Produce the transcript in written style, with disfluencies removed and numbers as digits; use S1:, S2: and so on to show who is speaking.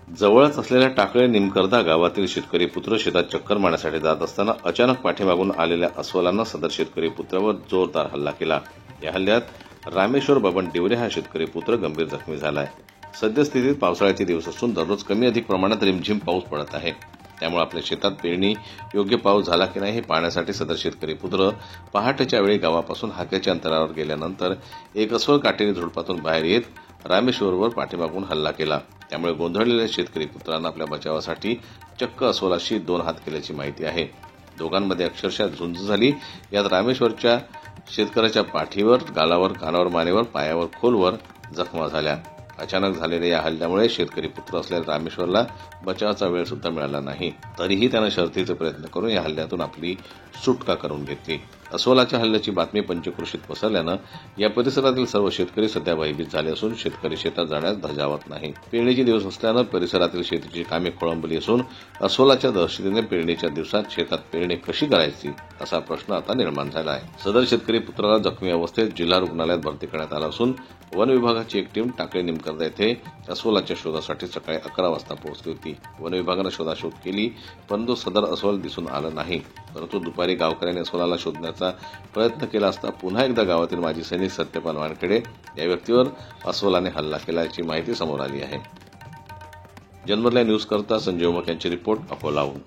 S1: जवळच असलेल्या टाकळे निमकर्दा गावातील शेतकरी पुत्र शेतात चक्कर मारण्यासाठी जात असताना अचानक पाठीमागून आलेल्या अस्वलानं सदर शेतकरी पुत्रावर जोरदार हल्ला केला। या हल्ल्यात रामेश्वर बबन डिवरे हा शेतकरी पुत्र गंभीर जखमी झाला आहे। सद्यस्थितीत पावसाळ्याचे दिवस असून दररोज कमी अधिक प्रमाणात रिमझिम पाऊस पडत आहे। त्यामुळे आपल्या शेतात पेरणी योग्य पाऊस झाला की नाही हे पाहण्यासाठी सदर शेतकरी पुत्र पहाटेच्या वेळी गावापासून हाकेच्या अंतरावर गेल्यानंतर एक अस्वल काटेरी झुडपातून बाहेर येत रामेश्वरवर पाठीमागून हल्ला केला। त्यामुळे गोंधळलेल्या शेतकरी पुत्रांना आपल्या बचावासाठी चक्क अस्वलाशी 2 हात केल्याची माहिती आहे। दोघांमध्ये अक्षरशः झुंज झाली। यात रामेश्वरच्या शेतकऱ्याच्या पाठीवर, गालावर, कानावर, मानेवर, पायावर खोलवर जखमा झाल्या। अचानक झालेल्या या हल्ल्यामुळे शेतकरी पुत्र असलेल्या रामेश्वरला बचावाचा वेळ सुद्धा मिळाला नाही। तरीही त्यानं शर्थीचे प्रयत्न करून या हल्ल्यातून आपली सुटका करून घेतली। अस्वलाच्या हल्ल्याची बातमी पंचक्रोशीत पसरल्यानं या परिसरातील सर्व शेतकरी सध्या भयभीत झाले असून शेतकरी शेतात जाण्यास धजावत नाही। पेरणीचे दिवस असल्यानं परिसरातील शेतीची कामे खोळंबली असून अस्वलाच्या दहशतीने पेरणीच्या दिवसात शेतात पेरणी कशी करायची असा प्रश्न आता निर्माण झाला आहे। सदर शेतकरी पुत्राला जखमी अवस्थेत जिल्हा रुग्णालयात भरती करण्यात आलं असून वन विभागाची एक टीम टाकळी निमकर्दा येथे अस्वलाच्या शोधासाठी सकाळी 11 वाजता पोहोचली होती। वन विभागानं शोधाशोध केली, परंतु सदर अस्वल दिसून आलं नाही। परंतु दुपारी गावकऱ्यांनी अस्वलाला शोधण्याचा प्रयत्न केला असता पुन्हा एकदा गावातील माजी सैनिक सत्यपाल वानखेडे या व्यक्तीवर अस्वलाने हल्ला केल्याची माहिती समोर आली आहे। जनमतल्या न्यूज करता संजय उमक यांची रिपोर्ट अकोलाहून।